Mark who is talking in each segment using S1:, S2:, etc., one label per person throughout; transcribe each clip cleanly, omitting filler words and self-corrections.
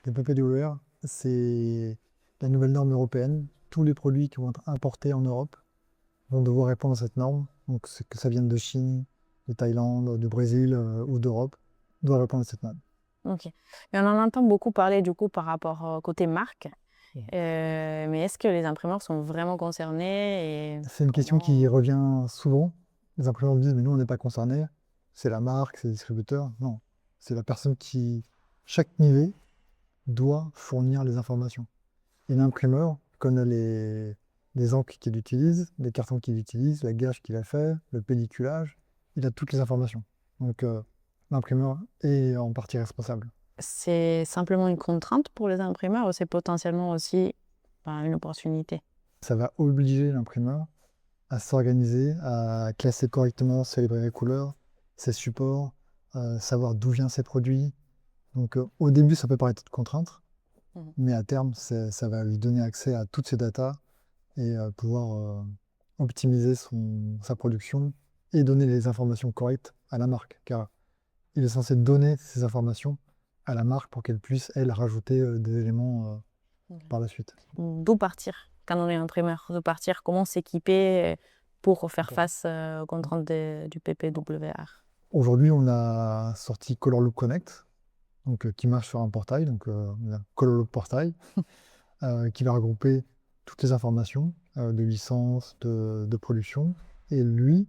S1: Le PPWR, c'est la nouvelle norme européenne. Tous les produits qui vont être importés en Europe vont devoir répondre à cette norme. Donc, que ça vienne de Chine, de Thaïlande, du Brésil ou d'Europe, doivent répondre à cette norme.
S2: Ok. Et on en entend beaucoup parler du coup par rapport au côté marque. Mais est-ce que les imprimeurs sont vraiment concernés et
S1: C'est une question qui
S2: comment...
S1: revient souvent. Les imprimeurs me disent, mais nous, on n'est pas concernés. C'est la marque, c'est le distributeur. Non, c'est la personne qui, chaque niveau, doit fournir les informations. Et l'imprimeur connaît les encres qu'il utilise, les cartons qu'il utilise, la gâche qu'il a fait, le pelliculage. Il a toutes les informations. Donc, l'imprimeur est en partie responsable.
S2: C'est simplement une contrainte pour les imprimeurs ou c'est potentiellement aussi une opportunité?
S1: Ça va obliger l'imprimeur à s'organiser, à classer correctement ses librairies couleurs, ses supports, savoir d'où viennent ses produits. Donc, au début, ça peut paraître une contrainte,
S2: Mhm.
S1: mais à terme, ça va lui donner accès à toutes ces datas et pouvoir optimiser sa production et donner les informations correctes à la marque. Car il est censé donner ces informations à la marque pour qu'elle puisse, elle, rajouter des éléments
S2: Ok.
S1: par la suite.
S2: D'où partir quand on est imprimeur? D'où partir? Comment s'équiper pour faire
S1: Bon.
S2: face aux contraintes du PPWR?
S1: Aujourd'hui, on a sorti Color Loop Connect, donc, qui marche sur un portail, donc on a Color Loop Portail, qui va regrouper toutes les informations de licence, de production. Et lui,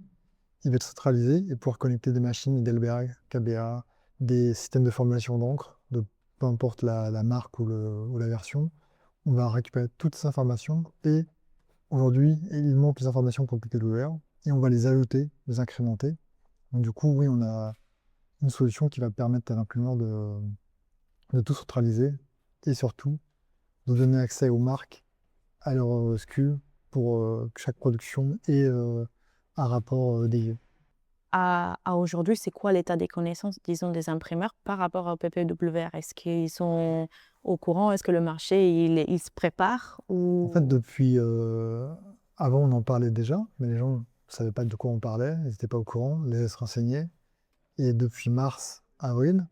S1: il va être centralisé et pouvoir connecter des machines Delberg, KBA, des systèmes de formulation d'encre, de peu importe la marque ou la version. On va récupérer toutes ces informations et aujourd'hui, il manque les informations pour PPWR et on va les ajouter, les incrémenter. Donc du coup, oui, on a une solution qui va permettre à l'imprimeur de tout centraliser et surtout de donner accès aux marques, à leur SKU pour que chaque production ait un rapport dédié.
S2: À aujourd'hui, c'est quoi l'état des connaissances, disons, des imprimeurs par rapport au PPWR? Est-ce qu'ils sont au courant? Est-ce que le marché, il se prépare
S1: En fait,
S2: ou...
S1: depuis avant, on en parlait déjà, mais les gens ne savaient pas de quoi on parlait, ils n'étaient pas au courant, les laissaient se renseigner. Et depuis mars, avril,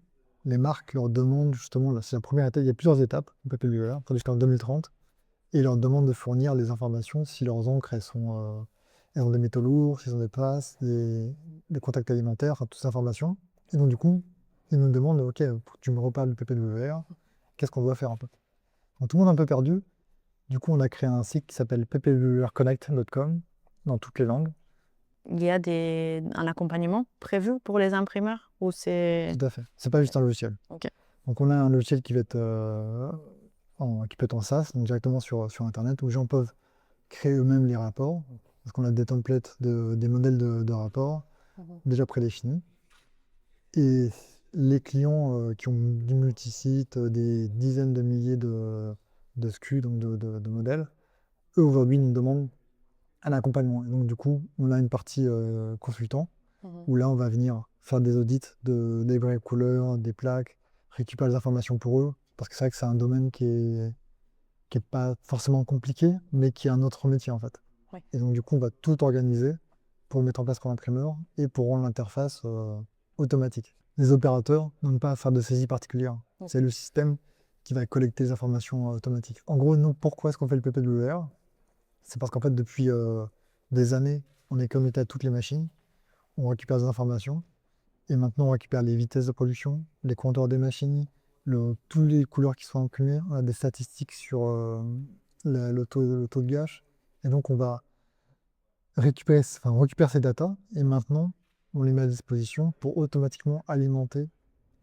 S1: les marques leur demandent justement, là, c'est la première étape, il y a plusieurs étapes au PPWR, jusqu'en 2030, et ils leur demandent de fournir les informations si leurs encres, elles ont des métaux lourds, s'ils ont des passes, des contacts alimentaires, enfin, toutes ces informations. Et donc, du coup, ils nous demandent, OK, pour que tu me reparles du PPWR, qu'est-ce qu'on doit faire un peu? Donc, tout le monde est un peu perdu. Du coup, on a créé un site qui s'appelle ppwrconnect.com dans toutes les langues.
S2: Il y a un accompagnement prévu pour les imprimeurs ou c'est...
S1: Tout à fait. C'est pas juste un logiciel.
S2: Ok.
S1: Donc, on a un logiciel qui va être qui peut être en SaaS, donc directement sur Internet, où les gens peuvent créer eux-mêmes les rapports, parce qu'on a des templates, des modèles de rapports
S2: Mhm.
S1: déjà prédéfinis. Et les clients qui ont du multisite, des dizaines de milliers de SKU, donc de modèles, eux aujourd'hui nous demandent un accompagnement. Et donc du coup, on a une partie consultant,
S2: Mhm.
S1: où là on va venir faire des audits des vraies couleurs, des plaques, récupérer les informations pour eux, parce que c'est vrai que c'est un domaine qui est pas forcément compliqué, mais qui est un autre métier en fait.
S2: Oui.
S1: Et donc du coup, on va tout organiser pour le mettre en place pour l'imprimeur et pour rendre l'interface automatique. Les opérateurs n'ont pas à faire de saisie particulière.
S2: Ok.
S1: C'est le système qui va collecter les informations automatiques. En gros, nous, pourquoi est-ce qu'on fait le PPWR? C'est parce qu'en fait, depuis des années, on est connecté à toutes les machines, on récupère des informations, et maintenant on récupère les vitesses de production, les compteurs des machines, tous les couleurs qui sont imprimées, on a des statistiques sur le taux de gâche, et donc on va on récupère ces datas, et maintenant on les met à disposition pour automatiquement alimenter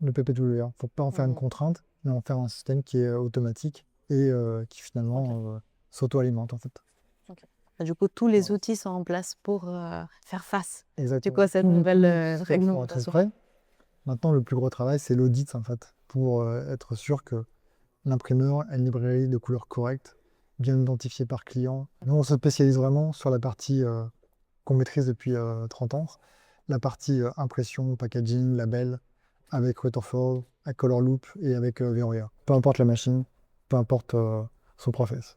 S1: le PPWR. Il ne faut pas en faire une
S2: Mhm.
S1: contrainte, mais en faire un système qui est automatique et qui
S2: Ok.
S1: finalement s'auto-alimente en fait.
S2: Ok. Du coup, tous les
S1: Voilà.
S2: outils sont en place pour faire face du coup,
S1: Exactement.
S2: à cette nouvelle
S1: Tout ça pour être
S2: réglementation.
S1: prêt. Maintenant, le plus gros travail, c'est l'audit, en fait, pour être sûr que l'imprimeur a une librairie de couleurs correctes, bien identifiée par client. Nous, on se spécialise vraiment sur la partie qu'on maîtrise depuis 30 ans, la partie impression, packaging, label, avec Waterfall, avec Color Loop et avec Veoria. Peu importe la machine, peu importe son process.